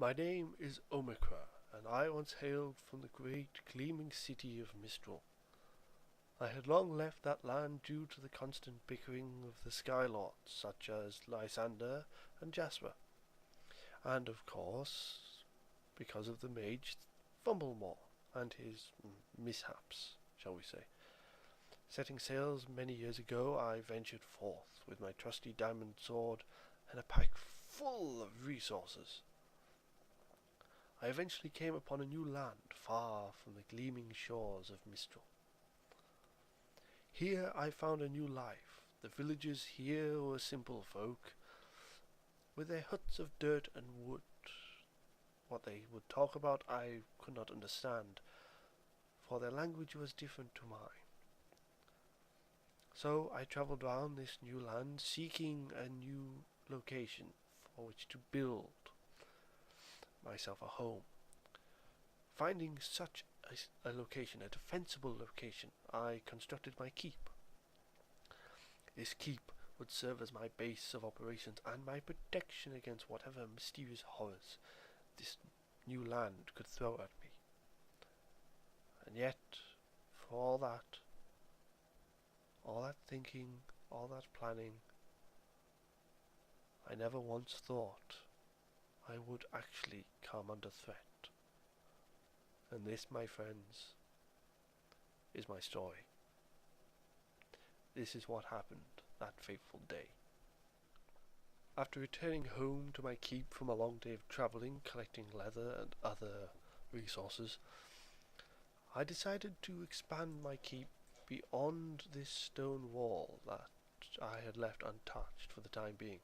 My name is Omicra, and I once hailed from the great gleaming city of Mistral. I had long left that land due to the constant bickering of the Sky Lords, such as Lysander and Jasper, and of course, because of the mage Fumblemore and his mishaps, shall we say. Setting sails many years ago, I ventured forth with my trusty diamond sword and a pack full of resources. I eventually came upon a new land far from the gleaming shores of Mistral. Here I found a new life. The villagers here were simple folk, with their huts of dirt and wood. What they would talk about I could not understand, for their language was different to mine. So I travelled round this new land, seeking a new location for which to build myself a home. Finding such a location, a defensible location, I constructed my keep. This keep would serve as my base of operations and my protection against whatever mysterious horrors this new land could throw at me. And yet, for all that thinking, all that planning, I never once thought I would actually come under threat. And this, my friends, is my story. This is what happened that fateful day. After returning home to my keep from a long day of travelling, collecting leather and other resources, I decided to expand my keep beyond this stone wall that I had left untouched for the time being.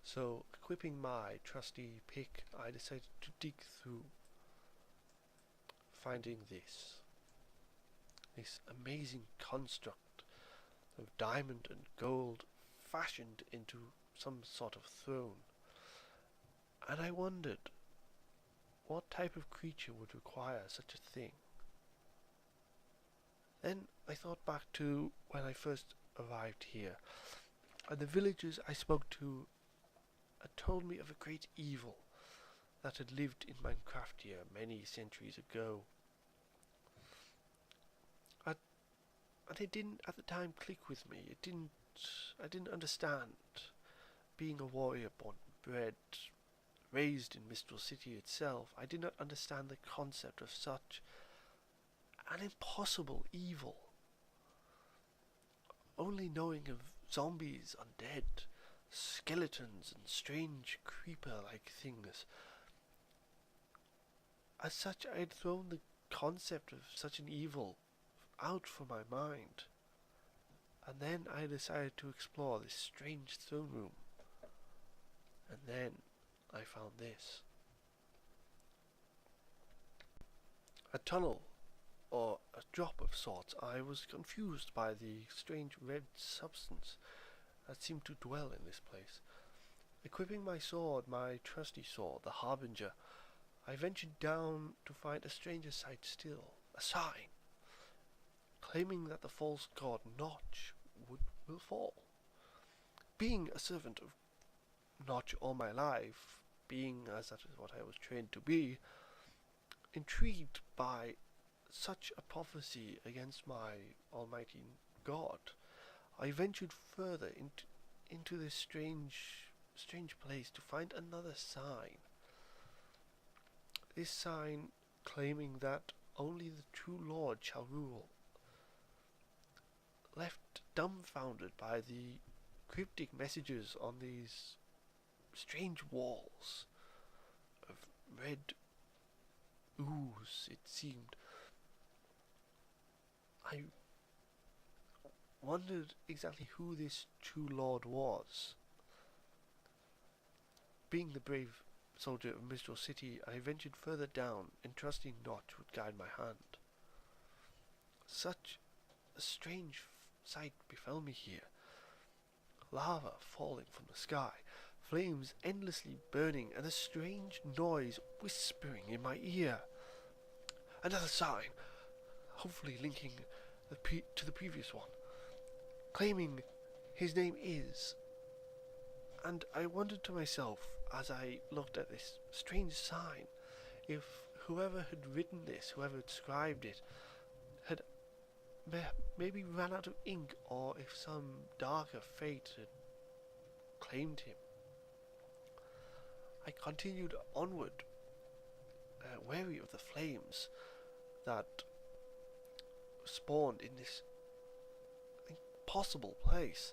So, equipping my trusty pick, I decided to dig through, finding this amazing construct of diamond and gold fashioned into some sort of throne. And I wondered what type of creature would require such a thing. Then I thought back to when I first arrived here, and the villagers I spoke to had told me of a great evil that had lived in Minecraft here many centuries ago. And it didn't at the time click with me. I didn't understand. Being a warrior born and bred, raised in Mistral City itself, I did not understand the concept of such an impossible evil. Only knowing of zombies, undead, skeletons and strange creeper-like things. As such, I had thrown the concept of such an evil out from my mind. And then I decided to explore this strange throne room. And then I found this. A tunnel, or a drop of sorts. I was confused by the strange red substance that seemed to dwell in this place. Equipping my sword, my trusty sword, the Harbinger, I ventured down to find a stranger sight still, a sign, claiming that the false god Notch will fall. Being a servant of Notch all my life, being as that is what I was trained to be, intrigued by such a prophecy against my almighty god, I ventured further into this strange place to find another sign. This sign claiming that only the true Lord shall rule. Left dumbfounded by the cryptic messages on these strange walls of red ooze, it seemed, I wondered exactly who this true Lord was. Being the brave soldier of Mistral City, I ventured further down, entrusting Notch would guide my hand. Such a strange sight befell me here. Lava falling from the sky, flames endlessly burning, and a strange noise whispering in my ear. Another sign, hopefully linking to the previous one, claiming his name is. And I wondered to myself, as I looked at this strange sign, if whoever had written this, whoever had scribed it, had maybe ran out of ink, or if some darker fate had claimed him. I continued onward, wary of the flames that spawned in this impossible place.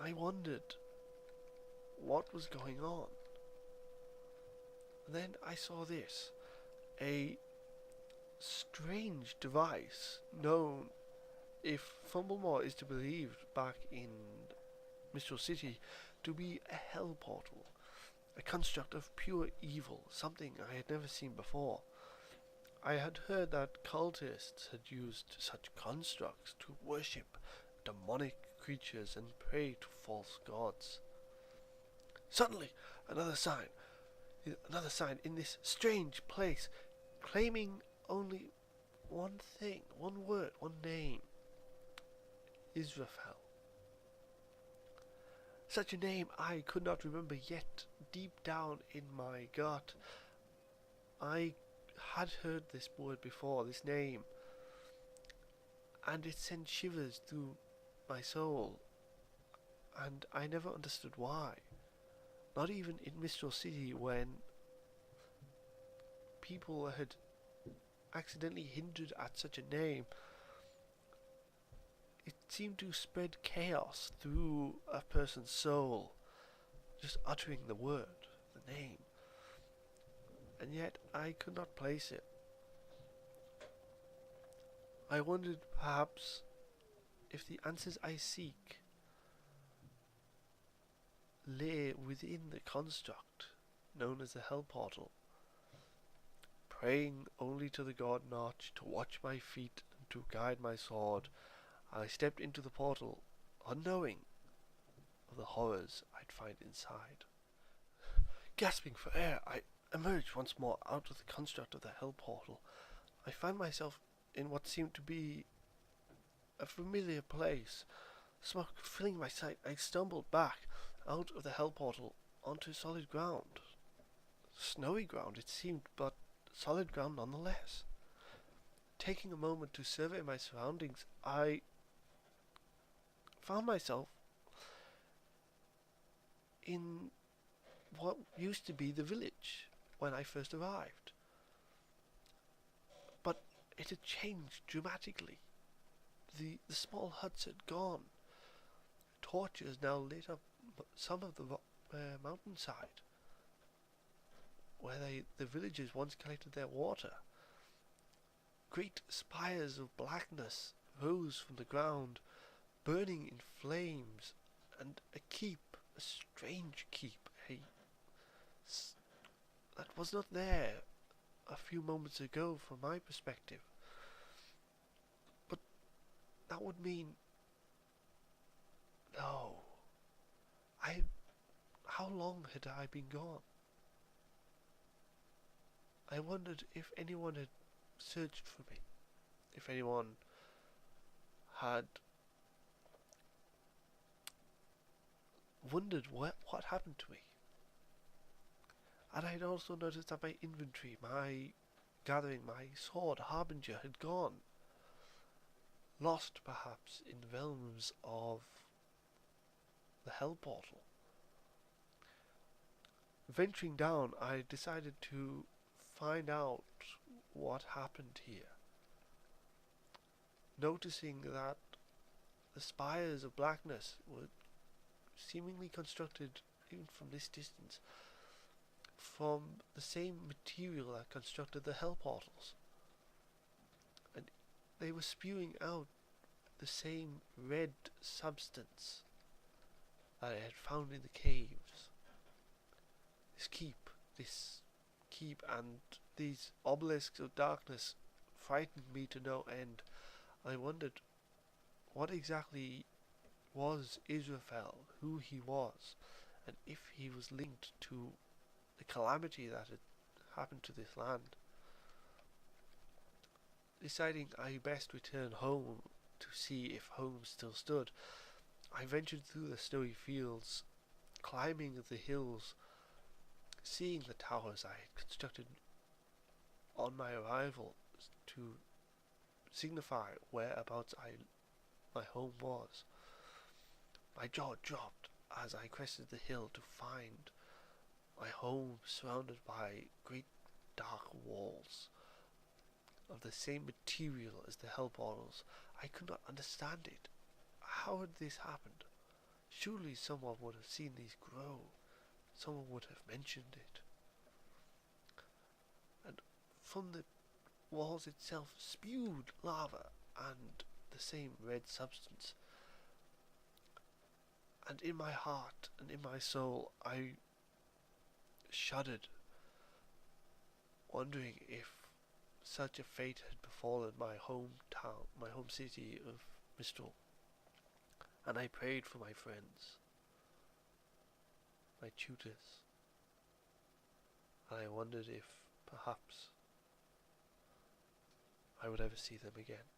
I wondered what was going on. And then I saw this, a strange device known, if Fumblemore is to be believed, back in Mistral City, to be a hell portal, a construct of pure evil, something I had never seen before. I had heard that cultists had used such constructs to worship demonic creatures and pray to false gods. Suddenly, another sign in this strange place, claiming only one thing, one word, one name: Israfel. Such a name I could not remember, yet deep down in my gut I had heard this word before, this name, and it sent shivers through my soul, and I never understood why. Not even in Mistral City, when people had accidentally hinted at such a name. It seemed to spread chaos through a person's soul, just uttering the word, the name. And yet I could not place it. I wondered perhaps if the answers I seek lay within the construct known as the Hell Portal. Praying only to the god Notch to watch my feet and to guide my sword, I stepped into the portal, unknowing of the horrors I'd find inside. Gasping for air, I emerged once more out of the construct of the Hell Portal. I found myself in what seemed to be a familiar place. Smoke filling my sight, I stumbled back out of the Hell Portal onto solid ground. Snowy ground it seemed, but solid ground nonetheless. Taking a moment to survey my surroundings, I found myself in what used to be the village when I first arrived. But it had changed dramatically. The small huts had gone. Torches now lit up some of the mountainside where the villagers once collected their water. Great spires of blackness rose from the ground, burning in flames, and a keep, a strange keep, that was not there a few moments ago from my perspective. But that would mean... no. How long had I been gone? I wondered if anyone had searched for me, if anyone had wondered what happened to me. And I'd also noticed that my inventory, my sword, Harbinger, had gone. Lost, perhaps, in the realms of the Hell Portal. Venturing down, I decided to find out what happened here. Noticing that the spires of blackness were seemingly constructed, even from this distance, from the same material that constructed the Hell Portals. And they were spewing out the same red substance that I had found in the caves. This keep and these obelisks of darkness frightened me to no end. I wondered what exactly was Israfel, who he was, and if he was linked to the calamity that had happened to this land. Deciding I best return home to see if home still stood, I ventured through the snowy fields climbing the hills, seeing the towers I had constructed on my arrival to signify whereabouts my home was. My jaw dropped as I crested the hill to find my home surrounded by great dark walls of the same material as the hell portals. I could not understand it. How had this happened? Surely someone would have seen these grow. Someone would have mentioned it. And from the walls itself spewed lava and the same red substance. And in my heart and in my soul I shuddered, wondering if such a fate had befallen my hometown, my home city of Mistral. And I prayed for my friends, my tutors, and I wondered if perhaps I would ever see them again.